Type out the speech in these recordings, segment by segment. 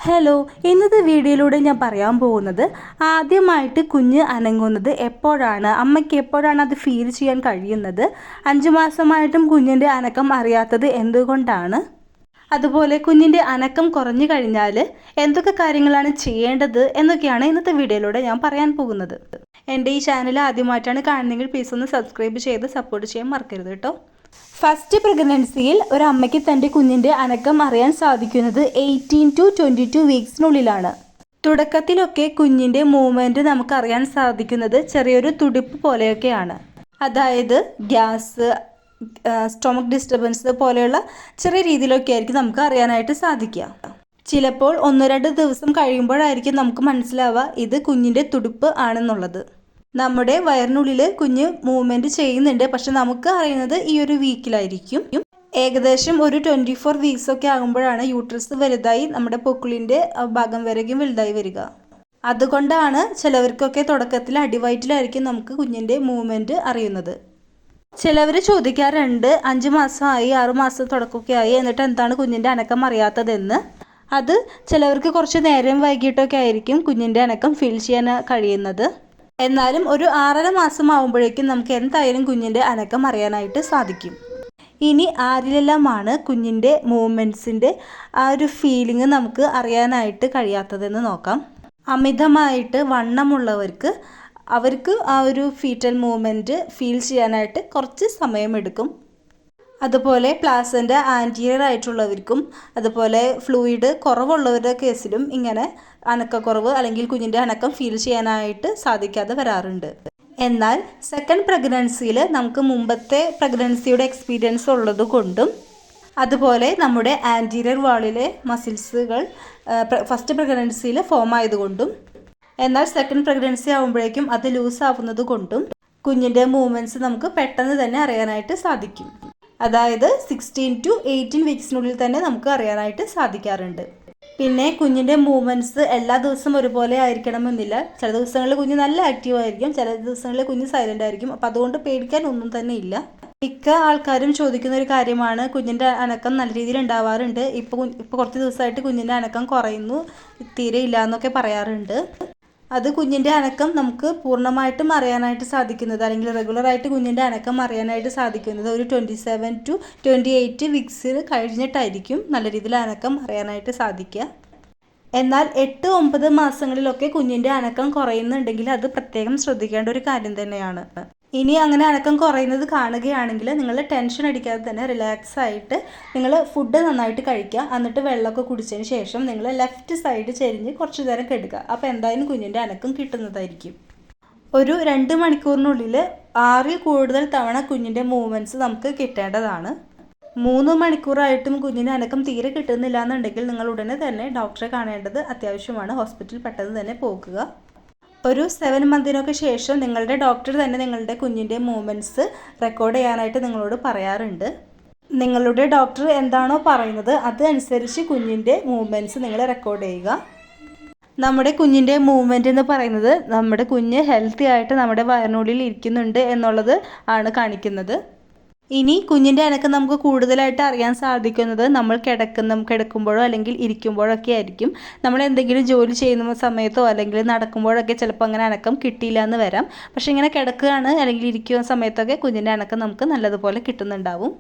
Hello, ഇന്നത്തെ വീഡിയോയിലൂടെ ഞാൻ പറയാൻ പോകുന്നത് ആദ്യമായിട്ട് കുഞ്ഞ് അനങ്ങുന്നത് എപ്പോഴാണ്, അമ്മയ്ക്ക് എപ്പോഴാണ് അത് ഫീൽ ചെയ്യാൻ കഴിയുന്നത്, 5 മാസമായിട്ടും കുഞ്ഞിൻ്റെ അനക്കം അറിയാത്തത് എന്തുകൊണ്ടാണ്, അതുപോലെ കുഞ്ഞിൻ്റെ അനക്കം കുറഞ്ഞു കഴിഞ്ഞാൽ എന്തൊക്കെ കാര്യങ്ങളാണ് ചെയ്യേണ്ടത് എന്നൊക്കെയാണ് ഇന്നത്തെ വീഡിയോയിലൂടെ ഞാൻ പറയാൻ പോകുന്നത്. എൻ്റെ ഈ ചാനൽ ആദ്യമായിട്ടാണ് കാണുന്നതെങ്കിൽ പ്ലീസ് ഒന്ന് സബ്സ്ക്രൈബ് ചെയ്ത് സപ്പോർട്ട് ചെയ്യാൻ മറക്കരുത് കേട്ടോ. ഫസ്റ്റ് പ്രഗ്നൻസിയിൽ ഒരു അമ്മയ്ക്ക് തൻ്റെ കുഞ്ഞിൻ്റെ അനക്കം അറിയാൻ സാധിക്കുന്നത് 18 to 22 വീക്സിനുള്ളിലാണ്. തുടക്കത്തിലൊക്കെ കുഞ്ഞിൻ്റെ മൂവ്മെൻറ്റ് നമുക്കറിയാൻ സാധിക്കുന്നത് ചെറിയൊരു തുടിപ്പ് പോലെയൊക്കെയാണ്. അതായത് ഗ്യാസ്, സ്റ്റൊമക്ക് ഡിസ്റ്റർബൻസ് പോലെയുള്ള ചെറിയ രീതിയിലൊക്കെ ആയിരിക്കും നമുക്ക് അറിയാനായിട്ട് സാധിക്കുക. ചിലപ്പോൾ 1-2 ദിവസം കഴിയുമ്പോഴായിരിക്കും നമുക്ക് മനസ്സിലാവുക ഇത് കുഞ്ഞിൻ്റെ തുടിപ്പ് ആണെന്നുള്ളത്. നമ്മുടെ വയറിനുള്ളിൽ കുഞ്ഞ് മൂവ്മെൻറ്റ് ചെയ്യുന്നുണ്ട്, പക്ഷെ നമുക്ക് അറിയുന്നത് ഈ ഒരു വീക്കിലായിരിക്കും. ഏകദേശം ഒരു 24 വീക്സ് ഒക്കെ ആകുമ്പോഴാണ് യൂട്രസ് വലുതായി നമ്മുടെ പൊക്കിളിൻ്റെ ഭാഗം വരെയും വലുതായി വരിക. അതുകൊണ്ടാണ് ചിലവർക്കൊക്കെ തുടക്കത്തിൽ അടിവയറ്റിലായിരിക്കും നമുക്ക് കുഞ്ഞിൻ്റെ മൂവ്മെൻറ്റ് അറിയുന്നത്. ചിലവർ ചോദിക്കാറുണ്ട് 5 മാസമായി 6 മാസം തുടക്കമൊക്കെ ആയി എന്നിട്ട് എന്താണ് കുഞ്ഞിൻ്റെ അനക്കം അറിയാത്തതെന്ന്. അത് ചിലവർക്ക് കുറച്ച് നേരം വൈകിട്ടൊക്കെ ആയിരിക്കും കുഞ്ഞിൻ്റെ അനക്കം ഫീൽ ചെയ്യാൻ കഴിയുന്നത്. എന്നാലും ഒരു 6.5 മാസം ആകുമ്പോഴേക്കും നമുക്ക് എന്തായാലും കുഞ്ഞിൻ്റെ അനക്കം അറിയാനായിട്ട് സാധിക്കും. ഇനി ആരിലെല്ലാമാണ് കുഞ്ഞിൻ്റെ മൂവ്മെൻറ്റ്സിൻ്റെ ആ ഒരു ഫീലിംഗ് നമുക്ക് അറിയാനായിട്ട് കഴിയാത്തതെന്ന് നോക്കാം. അമിതമായിട്ട് വണ്ണമുള്ളവർക്ക് അവർക്ക് ആ ഒരു ഫീറ്റൽ മൂവ്മെൻറ്റ് ഫീൽ ചെയ്യാനായിട്ട് കുറച്ച് സമയമെടുക്കും. അതുപോലെ പ്ലാസൻ്റ ആൻറ്റീരിയർ ആയിട്ടുള്ളവർക്കും അതുപോലെ ഫ്ലൂയിഡ് കുറവുള്ളവരുടെ കേസിലും ഇങ്ങനെ അനക്കക്കുറവ് അല്ലെങ്കിൽ കുഞ്ഞിൻ്റെ അനക്കം ഫീൽ ചെയ്യാനായിട്ട് സാധിക്കാതെ വരാറുണ്ട്. എന്നാൽ സെക്കൻഡ് പ്രഗ്നൻസിയിൽ നമുക്ക് മുമ്പത്തെ പ്രഗ്നൻസിയുടെ എക്സ്പീരിയൻസ് ഉള്ളത് കൊണ്ടും അതുപോലെ നമ്മുടെ ആൻറ്റീരിയർ വാളിലെ മസിൽസുകൾ ഫസ്റ്റ് പ്രഗ്നൻസിയിൽ ഫോം ആയതുകൊണ്ടും എന്നാൽ സെക്കൻഡ് പ്രഗ്നൻസി ആകുമ്പോഴേക്കും അത് ലൂസ് ആവുന്നത് കൊണ്ടും കുഞ്ഞിൻ്റെ മൂവ്മെൻറ്റ്സ് നമുക്ക് പെട്ടെന്ന് തന്നെ അറിയാനായിട്ട് സാധിക്കും. അതായത് 16 to 18 വീക്സിനുള്ളിൽ തന്നെ നമുക്ക് അറിയാനായിട്ട് സാധിക്കാറുണ്ട്. പിന്നെ കുഞ്ഞിൻ്റെ മൂവ്മെൻറ്റ്സ് എല്ലാ ദിവസവും ഒരുപോലെ ആയിരിക്കണമെന്നില്ല. ചില ദിവസങ്ങളിൽ കുഞ്ഞ് നല്ല ആക്റ്റീവ് ആയിരിക്കും, ചില ദിവസങ്ങളിൽ കുഞ്ഞ് സൈലൻ്റ് ആയിരിക്കും. അപ്പോൾ അതുകൊണ്ട് പേടിക്കാൻ ഒന്നും തന്നെ ഇല്ല. മിക്ക ആൾക്കാരും ചോദിക്കുന്ന ഒരു കാര്യമാണ് കുഞ്ഞിൻ്റെ അനക്കം നല്ല രീതിയിൽ ഉണ്ടാവാറുണ്ട്, ഇപ്പോൾ കുറച്ച് ദിവസമായിട്ട് കുഞ്ഞിൻ്റെ അനക്കം കുറയുന്നു, തീരെ ഇല്ല എന്നൊക്കെ പറയാറുണ്ട്. അത് കുഞ്ഞിൻ്റെ അനക്കം നമുക്ക് പൂർണ്ണമായിട്ടും അറിയാനായിട്ട് സാധിക്കുന്നത് അല്ലെങ്കിൽ റെഗുലറായിട്ട് കുഞ്ഞിൻ്റെ അനക്കം അറിയാനായിട്ട് സാധിക്കുന്നത് ഒരു 27 to 28 വീക്സിൽ കഴിഞ്ഞിട്ടായിരിക്കും നല്ല രീതിയിൽ അനക്കം അറിയാനായിട്ട് സാധിക്കുക. എന്നാൽ 8-9 മാസങ്ങളിലൊക്കെ കുഞ്ഞിൻ്റെ അനക്കം കുറയുന്നുണ്ടെങ്കിൽ അത് പ്രത്യേകം ശ്രദ്ധിക്കേണ്ട ഒരു കാര്യം തന്നെയാണ്. ഇനി അങ്ങനെ അനക്കം കുറയുന്നത് കാണുകയാണെങ്കിൽ നിങ്ങൾ ടെൻഷൻ അടിക്കാതെ തന്നെ റിലാക്സ് ആയിട്ട് നിങ്ങൾ ഫുഡ് നന്നായിട്ട് കഴിക്കുക. എന്നിട്ട് വെള്ളമൊക്കെ കുടിച്ചതിന് ശേഷം നിങ്ങൾ ലെഫ്റ്റ് സൈഡ് ചെരിഞ്ഞ് കുറച്ച് നേരം കിടക്കുക. അപ്പോൾ എന്തായാലും കുഞ്ഞിൻ്റെ അനക്കം കിട്ടുന്നതായിരിക്കും. ഒരു 2 മണിക്കൂറിനുള്ളിൽ 6-ൽ കൂടുതൽ തവണ കുഞ്ഞിൻ്റെ മൂവ്മെൻറ്റ്സ് നമുക്ക് കിട്ടേണ്ടതാണ്. 3 മണിക്കൂറായിട്ടും കുഞ്ഞിൻ്റെ അനക്കം തീരെ കിട്ടുന്നില്ല എന്നുണ്ടെങ്കിൽ നിങ്ങൾ ഉടനെ തന്നെ ഡോക്ടറെ കാണേണ്ടത് അത്യാവശ്യമാണ്. ഹോസ്പിറ്റലിൽ പെട്ടെന്ന് തന്നെ പോകുക. ഒരു 7 മന്തിനൊക്കെ ശേഷം നിങ്ങളുടെ ഡോക്ടർ തന്നെ നിങ്ങളുടെ കുഞ്ഞിൻ്റെ മൂവ്മെൻറ്റ്സ് റെക്കോർഡ് ചെയ്യാനായിട്ട് നിങ്ങളോട് പറയാറുണ്ട്. നിങ്ങളുടെ ഡോക്ടർ എന്താണോ പറയുന്നത് അതനുസരിച്ച് കുഞ്ഞിൻ്റെ മൂവ്മെൻറ്റ്സ് നിങ്ങൾ റെക്കോർഡ് ചെയ്യുക. നമ്മുടെ കുഞ്ഞിൻ്റെ മൂവ്മെൻറ്റ് എന്ന് പറയുന്നത് നമ്മുടെ കുഞ്ഞ് ഹെൽത്തി ആയിട്ട് നമ്മുടെ വയറിനുള്ളിൽ ഇരിക്കുന്നുണ്ട് എന്നുള്ളത് ആണ് കാണിക്കുന്നത്. ഇനി കുഞ്ഞിൻ്റെ അനക്കം നമുക്ക് കൂടുതലായിട്ട് അറിയാൻ സാധിക്കുന്നത് നമ്മൾ കിടക്കുമ്പോഴോ അല്ലെങ്കിൽ ഇരിക്കുമ്പോഴൊക്കെ ആയിരിക്കും. നമ്മൾ എന്തെങ്കിലും ജോലി ചെയ്യുന്ന സമയത്തോ അല്ലെങ്കിൽ നടക്കുമ്പോഴൊക്കെ ചിലപ്പോൾ അങ്ങനെ അനക്കം കിട്ടിയില്ല എന്ന് വരാം. പക്ഷേ ഇങ്ങനെ കിടക്കുകയാണ് അല്ലെങ്കിൽ ഇരിക്കുന്ന സമയത്തൊക്കെ കുഞ്ഞിൻ്റെ അനക്കം നമുക്ക് നല്ലതുപോലെ കിട്ടുന്നുണ്ടാവും.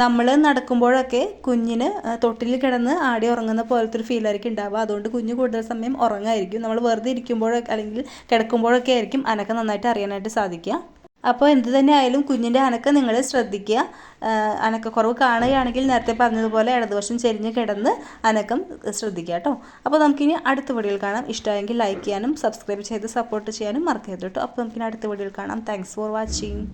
നമ്മൾ നടക്കുമ്പോഴൊക്കെ കുഞ്ഞിന് തൊട്ടിൽ കിടന്ന് ആടി ഉറങ്ങുന്ന പോലത്തെ ഒരു ഫീലായിരിക്കും ഉണ്ടാവുക. അതുകൊണ്ട് കുഞ്ഞ് കൂടുതൽ സമയം ഉറങ്ങായിരിക്കും. നമ്മൾ വെറുതെ ഇരിക്കുമ്പോഴൊക്കെ അല്ലെങ്കിൽ കിടക്കുമ്പോഴൊക്കെ ആയിരിക്കും അനക്കം നന്നായിട്ട് അറിയാനായിട്ട് സാധിക്കുക. അപ്പോൾ എന്ത് തന്നെ ആയാലും കുഞ്ഞിൻ്റെ അനക്കം നിങ്ങൾ ശ്രദ്ധിക്കുക. അനക്കക്കുറവ് കാണുകയാണെങ്കിൽ നേരത്തെ പറഞ്ഞതുപോലെ ഇടതുവശം ചെരിഞ്ഞ് കിടന്ന് അനക്കം ശ്രദ്ധിക്കുക കേട്ടോ. അപ്പോൾ നമുക്കിനി അടുത്ത വീഡിയോയിൽ കാണാം. ഇഷ്ടമായെങ്കിൽ ലൈക്ക് ചെയ്യാനും സബ്സ്ക്രൈബ് ചെയ്ത് സപ്പോർട്ട് ചെയ്യാനും മറക്കരുത് കേട്ടോ. അപ്പോൾ നമുക്കിനി അടുത്ത വീഡിയോയിൽ കാണാം. Thanks for watching.